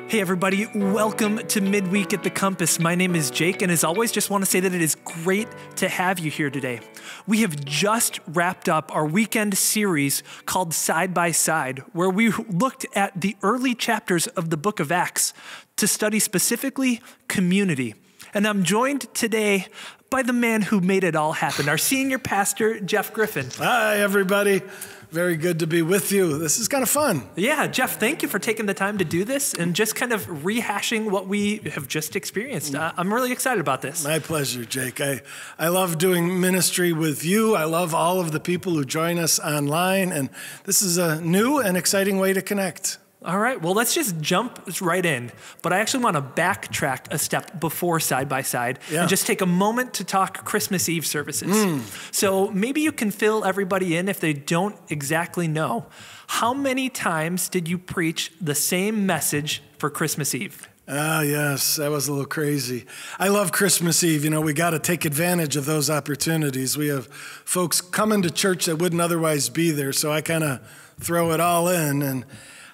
Hey everybody, welcome to Midweek at the Compass. My name is Jake, and as always, just want to say that it is great to have you here today. We have just wrapped up our weekend series called Side by Side, where we looked at the early chapters of the book of Acts to study specifically community. And I'm joined today by the man who made it all happen, our Senior Pastor Jeff Griffin. Hi, everybody. Very good to be with you. This is kind of fun. Yeah, Jeff, thank you for taking the time to do this and just kind of rehashing what we have just experienced. I'm really excited about this. My pleasure, Jake. I love doing ministry with you. I love all of the people who join us online, and this is a new and exciting way to connect. All right, well, let's just jump right in. But I actually want to backtrack a step before Side by Side and just take a moment to talk Christmas Eve services. So maybe you can fill everybody in if they don't exactly know. How many times did you preach the same message for Christmas Eve? Yes, that was a little crazy. I love Christmas Eve. You know, we got to take advantage of those opportunities. We have folks coming to church that wouldn't otherwise be there, so I kind of throw it all in. And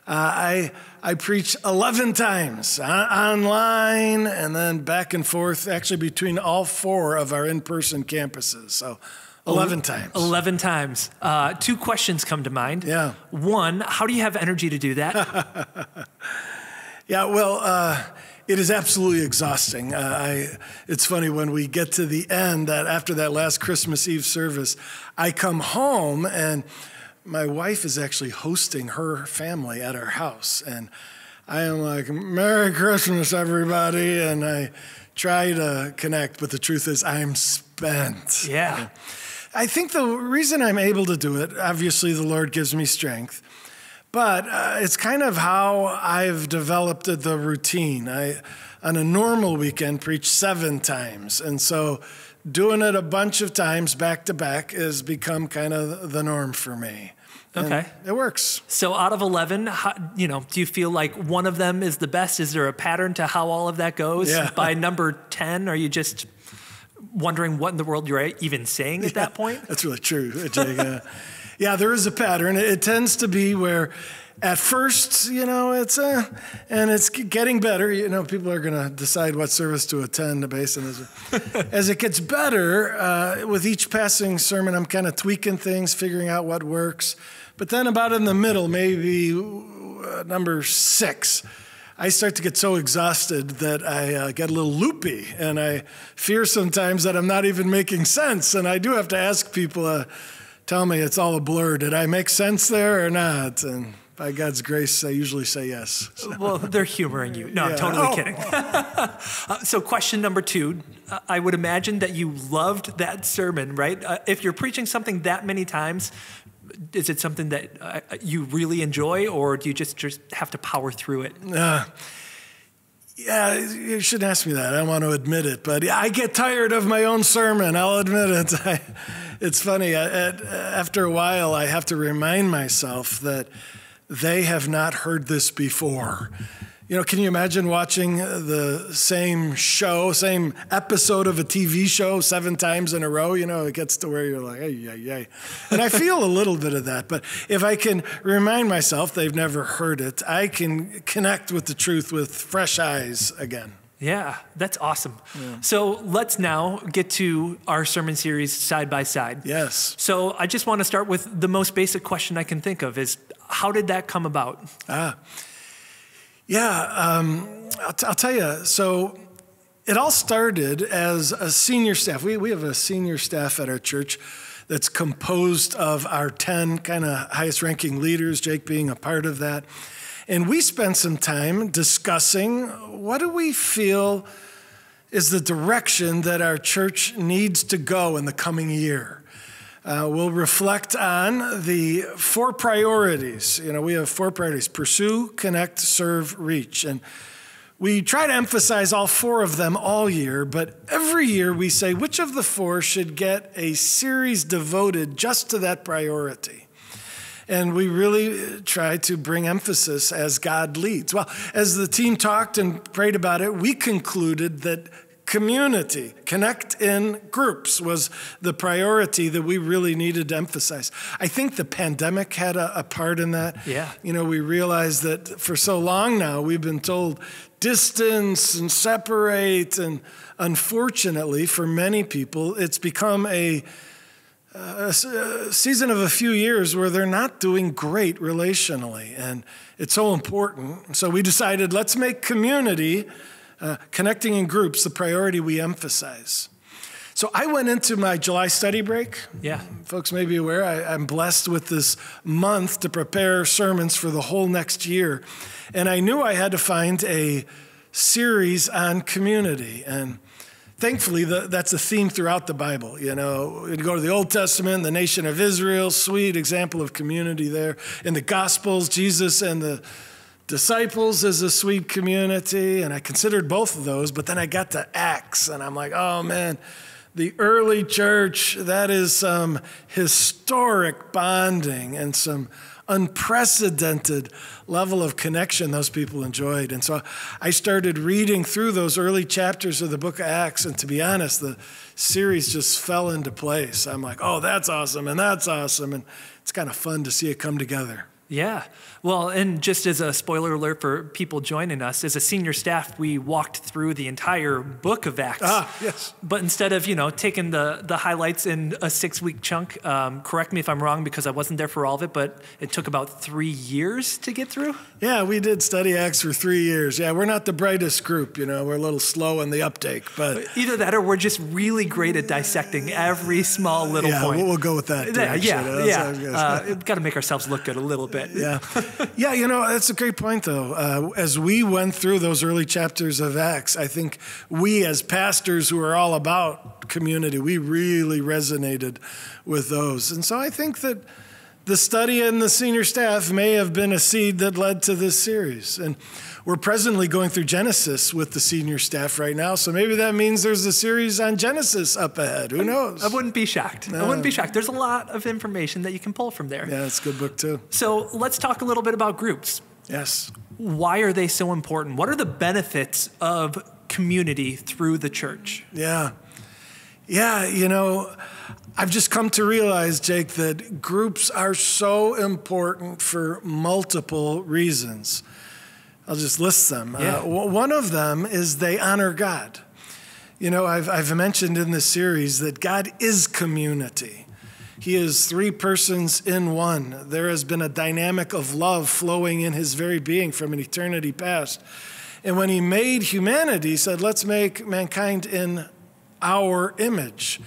I preach 11 times online and then back and forth, actually between all four of our in-person campuses. So 11 times. 11 times. Two questions come to mind. Yeah. One, how do you have energy to do that? Yeah, well, it is absolutely exhausting. It's funny when we get to the end, that after that last Christmas Eve service, I come home and my wife is actually hosting her family at our house. And I am like, Merry Christmas, everybody. And I try to connect, but the truth is I'm spent. Yeah. I think the reason I'm able to do it, obviously the Lord gives me strength, but it's kind of how I've developed the routine. I, on a normal weekend, preach 7 times. And so doing it a bunch of times back to back has become kind of the norm for me. Okay. And it works. So out of 11, do you feel like one of them is the best? Is there a pattern to how all of that goes? Yeah. By number 10, are you just wondering what in the world you're even saying at that point? That's really true, Jake. Yeah, there is a pattern. It tends to be where at first, it's getting better. People are going to decide what service to attend based on this. As it gets better, with each passing sermon, I'm kind of tweaking things, figuring out what works. But then about in the middle, maybe number 6, I start to get so exhausted that I get a little loopy, and I fear sometimes that I'm not even making sense. And I do have to ask people, tell me it's all a blur. Did I make sense there or not? And by God's grace, I usually say yes. So. Well, they're humoring you. No, I'm totally kidding. So question number 2, I would imagine that you loved that sermon, right? If you're preaching something that many times, is it something that you really enjoy, or do you just have to power through it? Yeah, you shouldn't ask me that. I don't want to admit it, but I get tired of my own sermon. I'll admit it. It's funny. After a while, I have to remind myself that they have not heard this before. Can you imagine watching the same show, same episode of a TV show 7 times in a row? It gets to where you're like, ay. And I feel a little bit of that. But if I can remind myself they've never heard it, I can connect with the truth with fresh eyes again. Yeah, that's awesome. Yeah. So let's now get to our sermon series, Side by Side. Yes. So I just want to start with the most basic question I can think of is, how did that come about? I'll tell you. So it all started as a senior staff. We have a senior staff at our church that's composed of our 10 kind of highest ranking leaders, Jake being a part of that. And we spent some time discussing what do we feel is the direction that our church needs to go in the coming year. We'll reflect on the 4 priorities. We have 4 priorities: pursue, connect, serve, reach. And we try to emphasize all 4 of them all year, but every year we say which of the 4 should get a series devoted just to that priority. And we really try to bring emphasis as God leads. Well, as the team talked and prayed about it, we concluded that community. Connect in groups was the priority that we really needed to emphasize. I think the pandemic had a part in that. Yeah. We realized that for so long now, we've been told distance and separate, and unfortunately for many people, it's become a season of a few years where they're not doing great relationally, and it's so important. So we decided, let's make community, connecting in groups, the priority we emphasize. So I went into my July study break. Yeah. Folks may be aware, I'm blessed with this month to prepare sermons for the whole next year. And I knew I had to find a series on community. And thankfully, that's a theme throughout the Bible. You go to the Old Testament, the nation of Israel, sweet example of community there. In the Gospels, Jesus and the disciples is a sweet community, and I considered both of those, but then I got to Acts, and I'm like, oh man, the early church, that is some historic bonding and some unprecedented level of connection those people enjoyed. And so I started reading through those early chapters of the book of Acts, and to be honest, the series just fell into place. I'm like, oh, that's awesome, and it's kind of fun to see it come together. Yeah. Well, and just as a spoiler alert for people joining us, as a senior staff, we walked through the entire book of Acts. Yes. But instead of, taking the highlights in a 6-week chunk, correct me if I'm wrong because I wasn't there for all of it, but it took about 3 years to get through? Yeah, we did study Acts for 3 years. Yeah, we're not the brightest group, we're a little slow in the uptake. But either that or we're just really great at dissecting every small little point. Yeah, we'll go with that. Got to make ourselves look good a little bit. Yeah. Yeah, that's a great point, though. As we went through those early chapters of Acts, I think we as pastors who are all about community, we really resonated with those. And so I think that the study and the senior staff may have been a seed that led to this series. And we're presently going through Genesis with the senior staff right now, so maybe that means there's a series on Genesis up ahead. Who knows? I wouldn't be shocked. I wouldn't be shocked. There's a lot of information that you can pull from there. Yeah, it's a good book too. So let's talk a little bit about groups. Yes. Why are they so important? What are the benefits of community through the church? Yeah, I've just come to realize, Jake, that groups are so important for multiple reasons. I'll just list them. Yeah. One of them is they honor God. I've mentioned in this series that God is community. He is 3 persons in one. There has been a dynamic of love flowing in his very being from an eternity past. And when he made humanity, he said, let's make mankind in our image.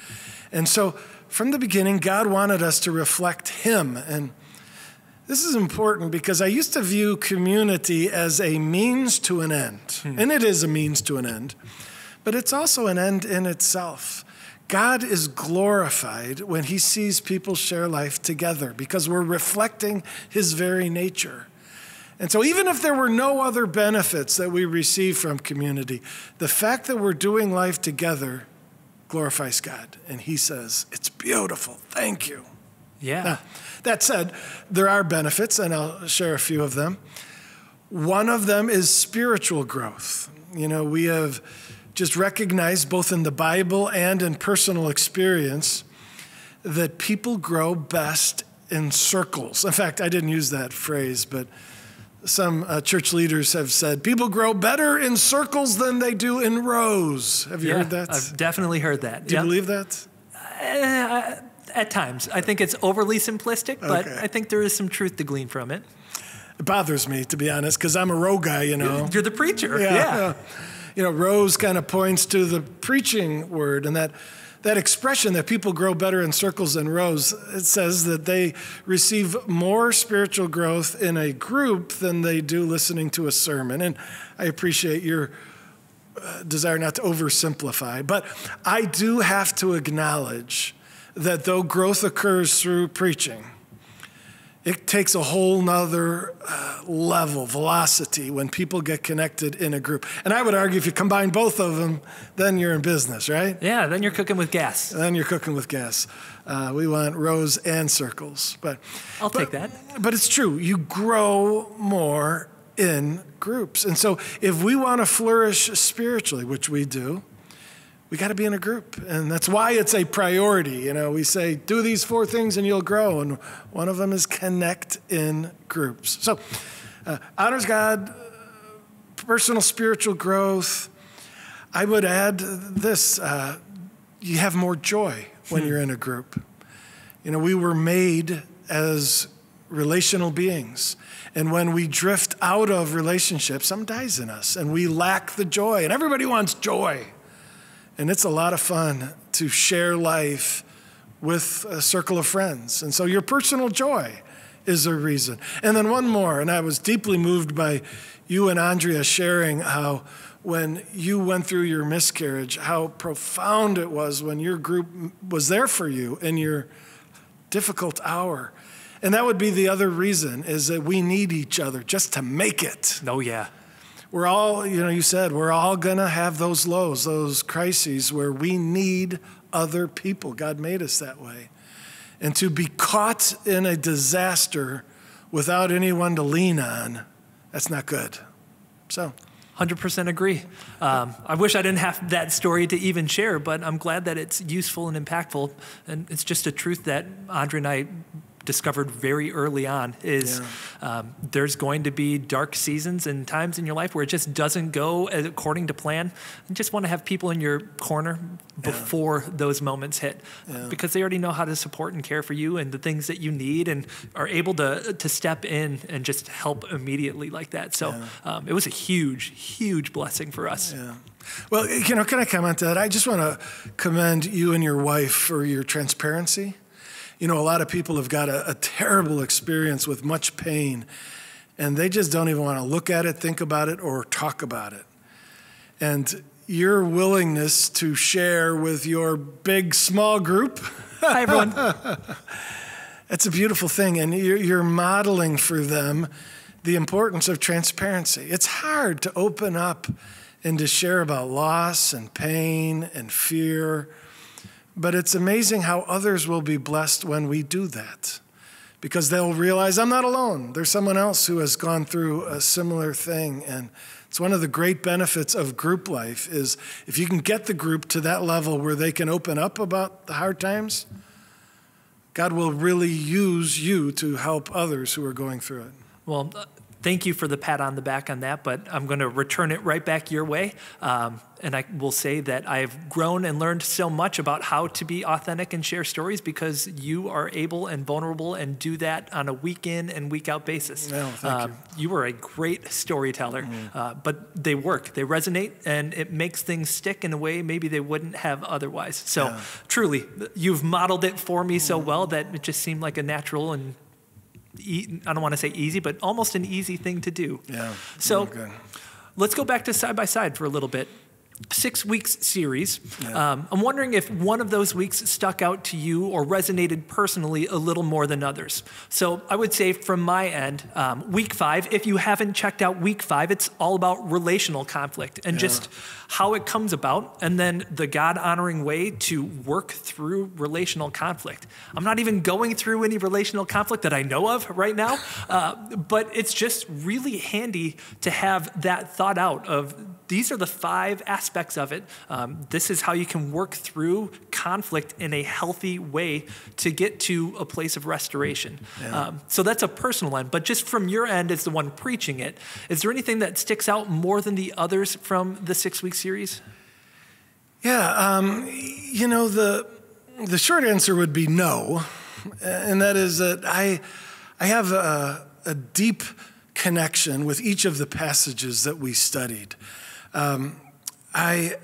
And so from the beginning, God wanted us to reflect him. And this is important because I used to view community as a means to an end. And it is a means to an end. But it's also an end in itself. God is glorified when he sees people share life together because we're reflecting his very nature. And so even if there were no other benefits that we receive from community, the fact that we're doing life together glorifies God. And he says, it's beautiful. Thank you. Yeah. Now, that said, there are benefits, and I'll share a few of them. One of them is spiritual growth. We have just recognized both in the Bible and in personal experience that people grow best in circles. In fact, I didn't use that phrase, but some church leaders have said, people grow better in circles than they do in rows. Have you heard that? I've definitely heard that. Do you believe that? At times. I think it's overly simplistic, but I think there is some truth to glean from it. It bothers me, to be honest, because I'm a row guy, You're the preacher. Yeah. Rows kind of points to the preaching word, and that expression that people grow better in circles than rows, it says that they receive more spiritual growth in a group than they do listening to a sermon. And I appreciate your desire not to oversimplify, but I do have to acknowledge that though growth occurs through preaching, it takes a whole nother level, velocity, when people get connected in a group. And I would argue if you combine both of them, then you're in business, right? Yeah, then you're cooking with gas. We want rows and circles. I'll take that. But it's true. You grow more in groups. And so if we want to flourish spiritually, which we do, we got to be in a group. And that's why it's a priority. You know, we say, do these 4 things and you'll grow. And one of them is connect in groups. So honors God, personal spiritual growth. I would add this, you have more joy when you're in a group. You know, we were made as relational beings. And when we drift out of relationships, something dies in us and we lack the joy. And everybody wants joy. And it's a lot of fun to share life with a circle of friends. And so your personal joy is a reason. And then one more, and I was deeply moved by you and Andrea sharing how when you went through your miscarriage, how profound it was when your group was there for you in your difficult hour. And that would be the other reason, is that we need each other just to make it. Oh, yeah. We're all, you know, you said, we're all going to have those lows, those crises where we need other people. God made us that way. And to be caught in a disaster without anyone to lean on, that's not good. So 100% agree. I wish I didn't have that story to even share, but I'm glad that it's useful and impactful. And it's just a truth that Andre and I discovered very early on is there's going to be dark seasons and times in your life where it just doesn't go according to plan. You just want to have people in your corner before those moments hit because they already know how to support and care for you and the things that you need and are able to step in and just help immediately like that. So it was a huge, huge blessing for us. Yeah. Well, you know, can I comment on that? I just want to commend you and your wife for your transparency. You know, a lot of people have got a terrible experience with much pain, and they just don't even want to look at it, think about it, or talk about it. And your willingness to share with your big, small group. Hi, everyone. That's a beautiful thing, and you're modeling for them the importance of transparency. It's hard to open up and to share about loss and pain and fear. But it's amazing how others will be blessed when we do that because they'll realize I'm not alone. There's someone else who has gone through a similar thing. And it's one of the great benefits of group life is if you can get the group to that level where they can open up about the hard times, God will really use you to help others who are going through it. Well, thank you for the pat on the back on that, but I'm going to return it right back your way. And I will say that I've grown and learned so much about how to be authentic and share stories because you are able and vulnerable and do that on a week in and week out basis. Well, thank you. You are a great storyteller, but they work, they resonate, and it makes things stick in a way maybe they wouldn't have otherwise. So truly, you've modeled it for me so well that it just seemed like a natural and I don't want to say easy, but almost an easy thing to do. Yeah. So let's go back to side by side for a little bit. 6 weeks series. I'm wondering if one of those weeks stuck out to you or resonated personally a little more than others. So I would say from my end, week 5, if you haven't checked out week 5, it's all about relational conflict and just how it comes about and then the God-honoring way to work through relational conflict. I'm not even going through any relational conflict that I know of right now, but it's just really handy to have that thought out of these are the 5 aspects of it. This is how you can work through conflict in a healthy way to get to a place of restoration. So that's a personal end, but just from your end as the one preaching it, is there anything that sticks out more than the others from the 6-week series? Yeah, you know, the short answer would be no, and that is that I have a deep connection with each of the passages that we studied. I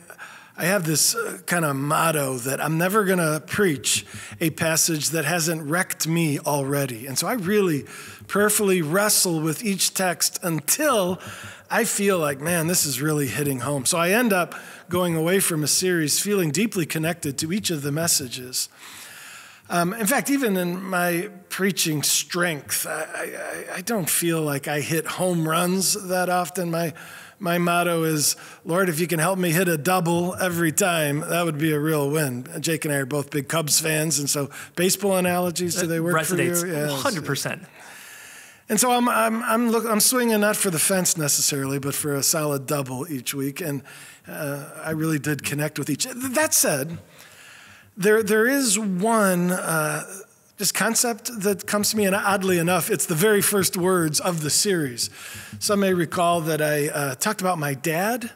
have this kind of motto that I'm never going to preach a passage that hasn't wrecked me already. And so I really prayerfully wrestle with each text until I feel like, man, this is really hitting home. So I end up going away from a series feeling deeply connected to each of the messages. In fact, even in my preaching strength, I don't feel like I hit home runs that often. My motto is, Lord, if you can help me hit a double every time, that would be a real win. Jake and I are both big Cubs fans, and so baseball analogies, do they work resonates for you? Resonates 100%. And so I'm swinging not for the fence necessarily, but for a solid double each week. And I really did connect with each. That said, there is one just concept that comes to me, and oddly enough, it's the very first words of the series. Some may recall that I talked about my dad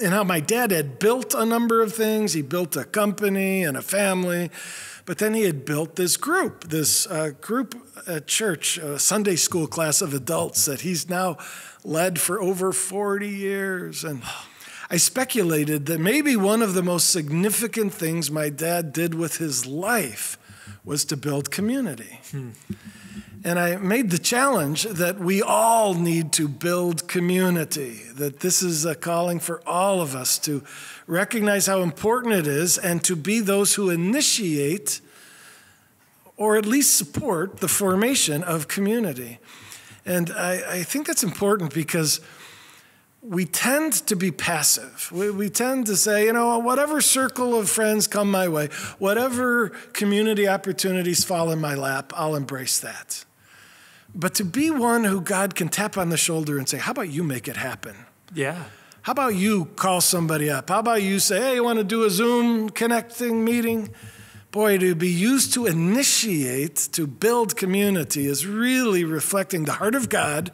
and how my dad had built a number of things. He built a company and a family, but then he had built this group at church, a Sunday school class of adults that he's now led for over 40 years. And I speculated that maybe one of the most significant things my dad did with his life was to build community. And I made the challenge that we all need to build community, that this is a calling for all of us to recognize how important it is and to be those who initiate or at least support the formation of community. And I think that's important because we tend to be passive. We tend to say, whatever circle of friends come my way, whatever community opportunities fall in my lap, I'll embrace that. But to be one who God can tap on the shoulder and say, how about you make it happen? Yeah. How about you call somebody up? How about you say, hey, you want to do a Zoom connecting meeting? Boy, to be used to initiate, to build community is really reflecting the heart of God.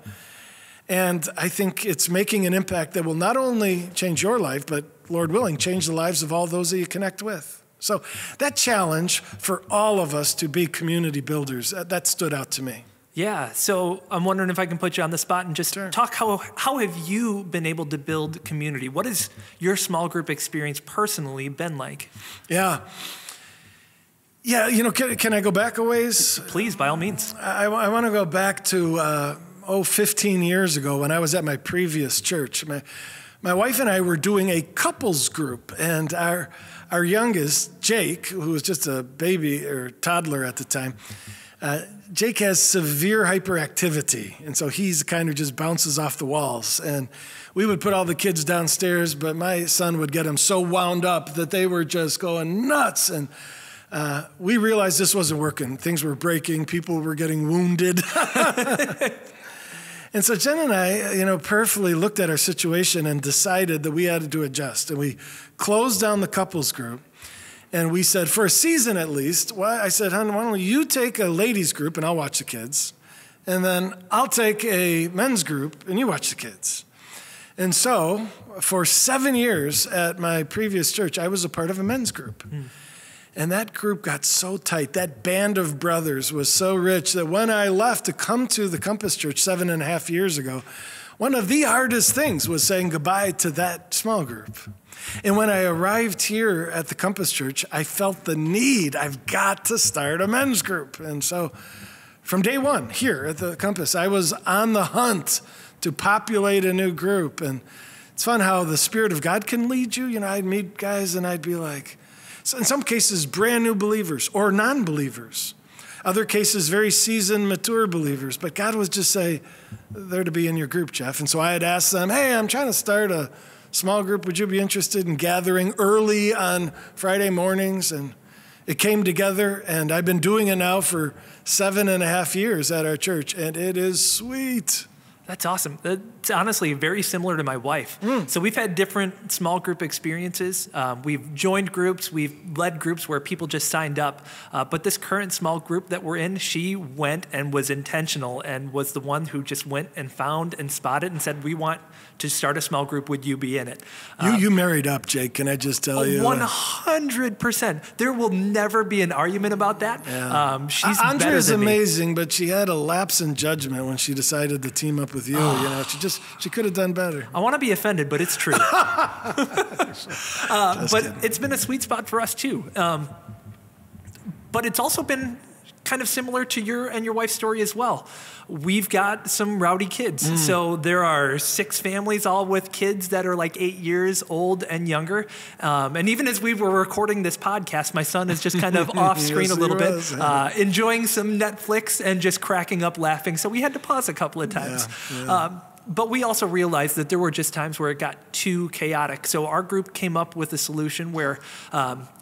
And I think it's making an impact that will not only change your life, but Lord willing, change the lives of all those that you connect with. So that challenge for all of us to be community builders, that stood out to me. Yeah, so I'm wondering if I can put you on the spot and just talk, how have you been able to build community? What has your small group experience personally been like? Yeah, can I go back a ways? Please, by all means. I want to go back to 15 years ago when I was at my previous church. My wife and I were doing a couples group, and our youngest, Jake, who was just a baby or toddler at the time, Jake has severe hyperactivity, and so he's kind of just bounces off the walls. And we would put all the kids downstairs, but my son would get them so wound up that they were just going nuts. And we realized this wasn't working. Things were breaking. People were getting wounded. And so Jen and I, prayerfully looked at our situation and decided that we had to adjust. And we closed down the couples group. And we said, for a season at least, I said, hon, why don't you take a ladies group and I'll watch the kids. And then I'll take a men's group and you watch the kids. And so for 7 years at my previous church, I was a part of a men's group. And that group got so tight. That band of brothers was so rich that when I left to come to the Compass Church 7.5 years ago, one of the hardest things was saying goodbye to that small group. And when I arrived here at the Compass Church, I felt the need. I've got to start a men's group. And so from day one here at the Compass, I was on the hunt to populate a new group. And it's fun how the Spirit of God can lead you. I'd meet guys and I'd be like, so in some cases, brand new believers or non-believers. Other cases, very seasoned, mature believers. But God was just say, they're to be in your group, Jeff. And so I had asked them, hey, I'm trying to start a small group. Would you be interested in gathering early on Friday mornings? And it came together, and I've been doing it now for 7.5 years at our church, and it is sweet. That's awesome. That's honestly very similar to my wife. So we've had different small group experiences. We've joined groups. We've led groups where people just signed up. But this current small group that we're in, she went and was intentional and was the one who just went and found and spotted and said, we want to start a small group. Would you be in it? You married up, Jake. Can I just tell you? 100%. There will never be an argument about that. Yeah. She's Andrea's better than amazing, me. but she had a lapse in judgment when she decided to team up with you. She could have done better. I want to be offended, but it's true. But it's been a sweet spot for us too. But it's also been kind of similar to your and your wife's story as well. We've got some rowdy kids. So there are 6 families all with kids that are like 8 years old and younger. And even as we were recording this podcast, my son is just kind of off screen a little bit, enjoying some Netflix and just cracking up laughing. So we had to pause a couple of times. But we also realized that there were just times where it got too chaotic. So our group came up with a solution where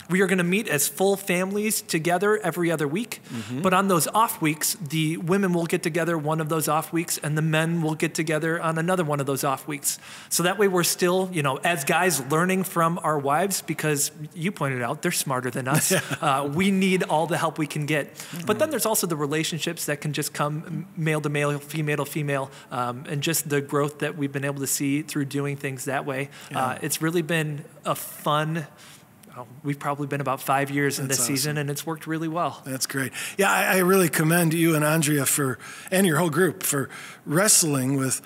We are going to meet as full families together every other week. But on those off weeks, the women will get together one of those off weeks, and the men will get together on another one of those off weeks. So that way we're still, as guys, learning from our wives, because you pointed out they're smarter than us. We need all the help we can get. But then there's also the relationships that can just come male to male, female to female, and just the growth that we've been able to see through doing things that way. It's really been a fun, we've probably been about 5 years in this season, and it's worked really well. That's great. Yeah, I really commend you and Andrea and your whole group for wrestling with,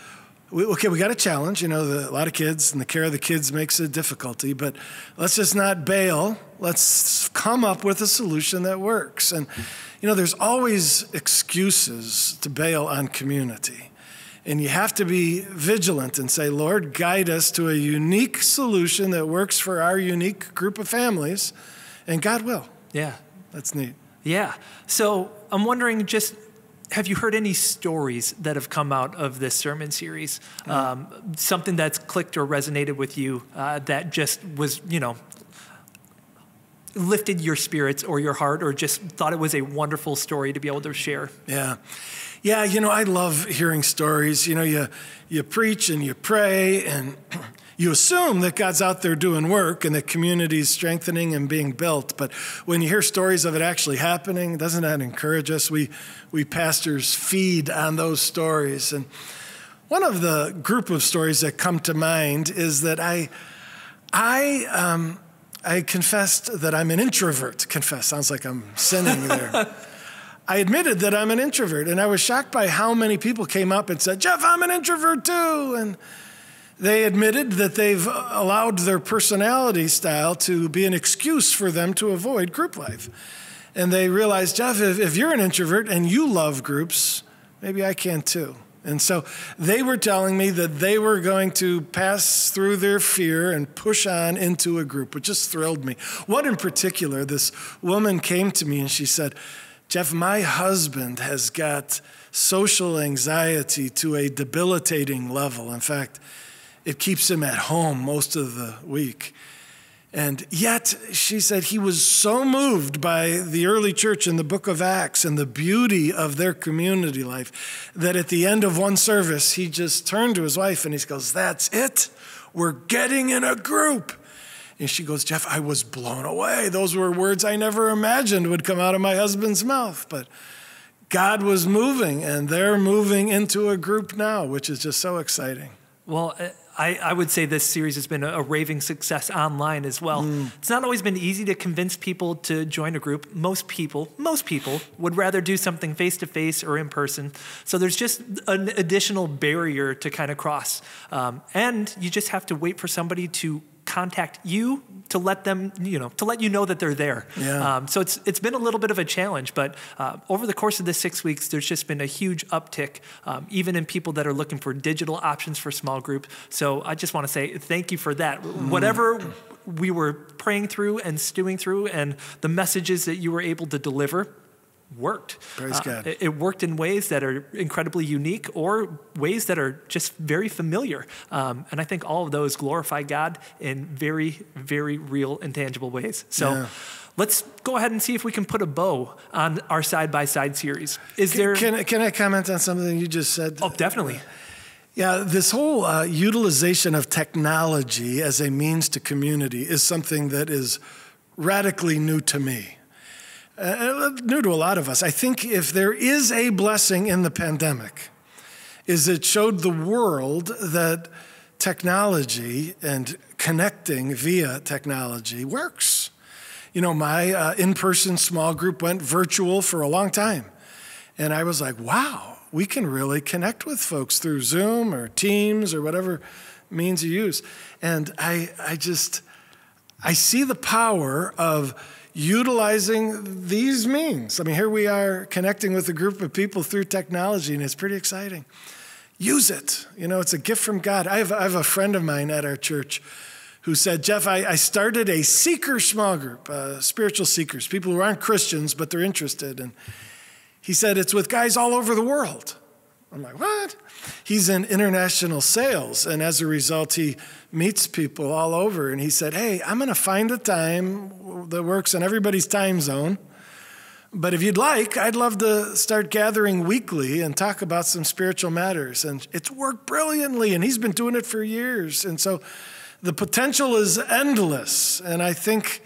we got a challenge. A lot of kids, and the care of the kids makes it a difficulty, but let's just not bail. Let's come up with a solution that works. And, there's always excuses to bail on community. And you have to be vigilant and say, Lord, guide us to a unique solution that works for our unique group of families, and God will. Yeah. That's neat. Yeah. So I'm wondering, have you heard any stories that have come out of this sermon series? Something that's clicked or resonated with you that just was, lifted your spirits or your heart, or just thought it was a wonderful story to be able to share? Yeah. Yeah, I love hearing stories. You preach and you pray and you assume that God's out there doing work and the community's strengthening and being built. But when you hear stories of it actually happening, doesn't that encourage us? We pastors feed on those stories. And one of the group of stories that come to mind is that I confessed that I'm an introvert. Confess sounds like I'm sinning there. I admitted that I'm an introvert, and I was shocked by how many people came up and said, Jeff, I'm an introvert too. And they admitted that they've allowed their personality style to be an excuse for them to avoid group life. And they realized, Jeff, if you're an introvert and you love groups, maybe I can too. And so they were telling me that they were going to pass through their fear and push on into a group, which just thrilled me. One in particular, this woman came to me and she said, Jeff, my husband has got social anxiety to a debilitating level. In fact, it keeps him at home most of the week. And yet, she said, he was so moved by the early church in the book of Acts and the beauty of their community life that at the end of one service, he just turned to his wife and he goes, that's it. We're getting in a group. And she goes, Jeff, I was blown away. Those were words I never imagined would come out of my husband's mouth. But God was moving, and they're moving into a group now, which is just so exciting. Well, I would say this series has been a raving success online as well. It's not always been easy to convince people to join a group. Most people would rather do something face-to-face or in person. So there's just an additional barrier to kind of cross. And you just have to wait for somebody to contact you to let them, to let you know that they're there. Yeah. So it's been a little bit of a challenge, but over the course of the 6 weeks, there's just been a huge uptick, even in people that are looking for digital options for small group. So I just want to say thank you for that. Whatever we were praying through and stewing through, and the messages that you were able to deliver worked. Praise God. It worked in ways that are incredibly unique or ways that are just very familiar. And I think all of those glorify God in very, very real and tangible ways. So let's go ahead and see if we can put a bow on our side-by-side series. Can I comment on something you just said? Oh, definitely. Yeah, this whole utilization of technology as a means to community is something that is radically new to me. New to a lot of us. I think if there is a blessing in the pandemic, is it showed the world that technology and connecting via technology works. My in-person small group went virtual for a long time. And I was like, wow, we can really connect with folks through Zoom or Teams or whatever means you use. And I see the power of utilizing these means. I mean, here we are connecting with a group of people through technology, and it's pretty exciting. Use it. It's a gift from God. I have a friend of mine at our church who said, Jeff, I started a seeker small group, spiritual seekers, people who aren't Christians, but they're interested. And he said, it's with guys all over the world. I'm like, what? He's in international sales, and as a result, he meets people all over, and he said, hey, I'm going to find a time that works in everybody's time zone, but if you'd like, I'd love to start gathering weekly and talk about some spiritual matters, and it's worked brilliantly, and he's been doing it for years, and so the potential is endless, and I think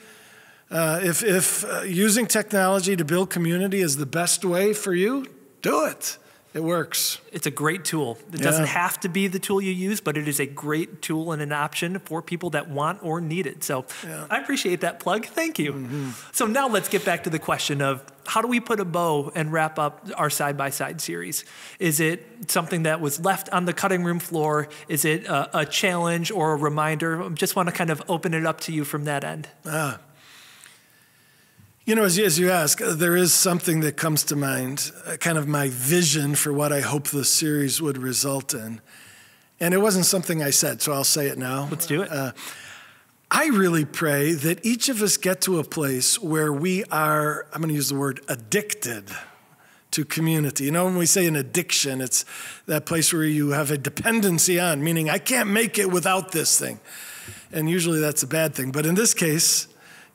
if using technology to build community is the best way for you, do it. It works. It's a great tool. It doesn't have to be the tool you use, but it is a great tool and an option for people that want or need it. So I appreciate that plug. Thank you. Mm-hmm. So now let's get back to the question of how do we put a bow and wrap up our side-by-side series? Is it something that was left on the cutting room floor? Is it a challenge or a reminder? I just want to kind of open it up to you from that end. You know, as you ask, there is something that comes to mind, kind of my vision for what I hope the series would result in. And it wasn't something I said, so I'll say it now. Let's do it. I really pray that each of us get to a place where we are, I'm going to use the word addicted to community. You know, when we say an addiction, it's that place where you have a dependency on, meaning I can't make it without this thing. And usually that's a bad thing. But in this case,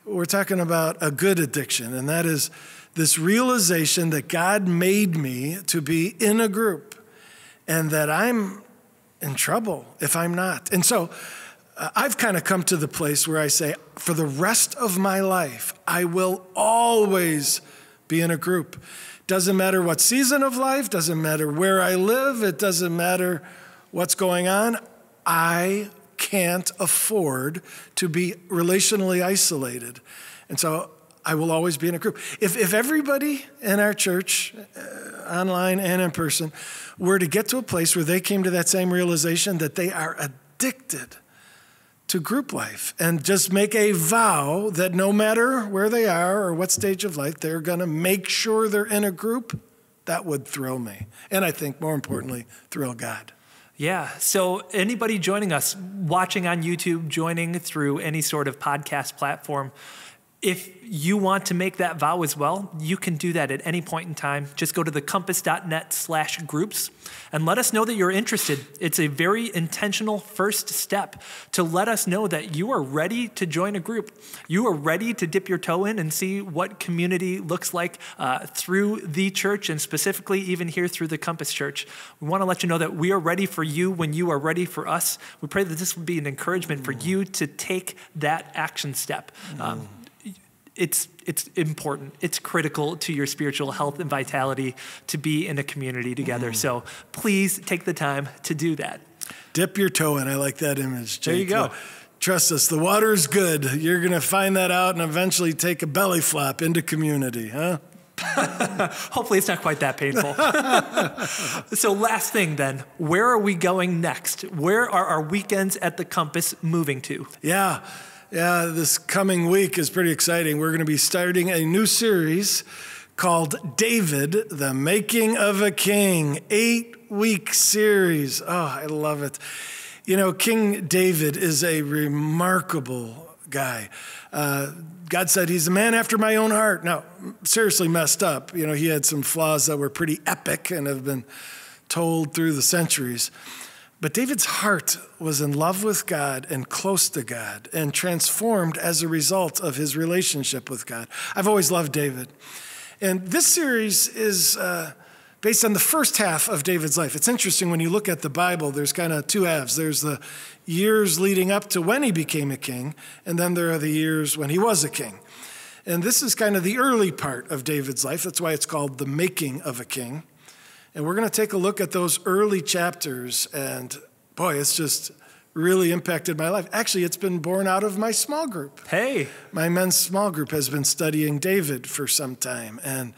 we're talking about a good addiction, and that is this realization that God made me to be in a group and that I'm in trouble if I'm not. And so I've kind of come to the place where I say, for the rest of my life, I will always be in a group. Doesn't matter what season of life, doesn't matter where I live, it doesn't matter what's going on. I can't afford to be relationally isolated. And so I will always be in a group. If everybody in our church, online and in person, were to get to a place where they came to that same realization that they are addicted to group life and just make a vow that no matter where they are or what stage of life, they're going to make sure they're in a group, that would thrill me. And I think more importantly, thrill God. Yeah. So anybody joining us, watching on YouTube, joining through any sort of podcast platform, if you want to make that vow as well, you can do that at any point in time. Just go to thecompass.net/groups and let us know that you're interested. It's a very intentional first step to let us know that you are ready to join a group. You are ready to dip your toe in and see what community looks like through the church, and specifically even here through the Compass Church. We want to let you know that we are ready for you when you are ready for us. We pray that this will be an encouragement for you to take that action step. It's important. It's critical to your spiritual health and vitality to be in a community together. So please take the time to do that. Dip your toe in. I like that image, Jake. There you go. Trust us. The water is good. You're going to find that out and eventually take a belly flop into community, huh? Hopefully it's not quite that painful. So last thing then, where are we going next? Where are our weekends at the Compass moving to? Yeah, this coming week is pretty exciting. We're going to be starting a new series called David, the Making of a King, 8-week series. Oh, I love it. You know, King David is a remarkable guy. God said he's a man after my own heart. Now, seriously messed up. You know, he had some flaws that were pretty epic and have been told through the centuries. But David's heart was in love with God and close to God and transformed as a result of his relationship with God. I've always loved David. And this series is based on the first half of David's life. It's interesting when you look at the Bible, there's kind of two halves. There's the years leading up to when he became a king, and then there are the years when he was a king. And this is kind of the early part of David's life. That's why it's called the making of a king. And we're going to take a look at those early chapters, and boy, it's just really impacted my life. Actually, it's been born out of my small group. Hey. My men's small group has been studying David for some time, and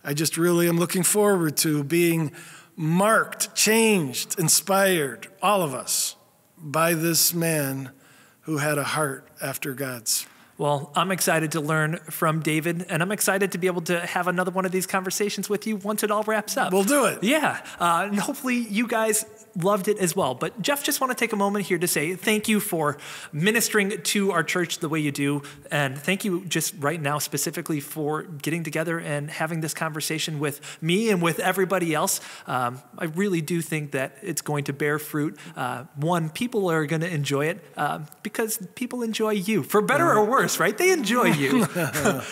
I just really am looking forward to being marked, changed, inspired, all of us, by this man who had a heart after God's. Well, I'm excited to learn from David, and I'm excited to be able to have another one of these conversations with you once it all wraps up. We'll do it. Yeah, and hopefully you guys loved it as well. But Jeff, just want to take a moment here to say thank you for ministering to our church the way you do, and thank you just right now specifically for getting together and having this conversation with me and with everybody else. I really do think that it's going to bear fruit. One, people are going to enjoy it because people enjoy you, for better or worse, right? They enjoy you. Yeah,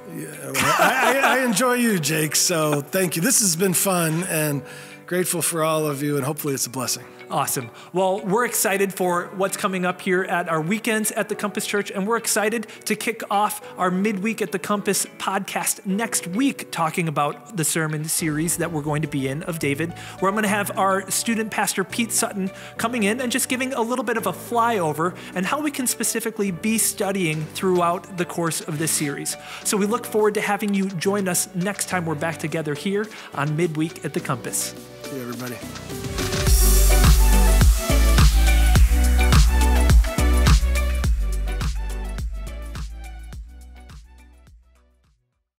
well, I enjoy you, Jake, so thank you. This has been fun, and grateful for all of you, and hopefully it's a blessing. Awesome. Well, we're excited for what's coming up here at our weekends at the Compass Church, and we're excited to kick off our Midweek at the Compass podcast next week, talking about the sermon series that we're going to be in of David, where I'm going to have our student pastor, Pete Sutton, coming in and just giving a little bit of a flyover and how we can specifically be studying throughout the course of this series. So we look forward to having you join us next time we're back together here on Midweek at the Compass. See you, everybody.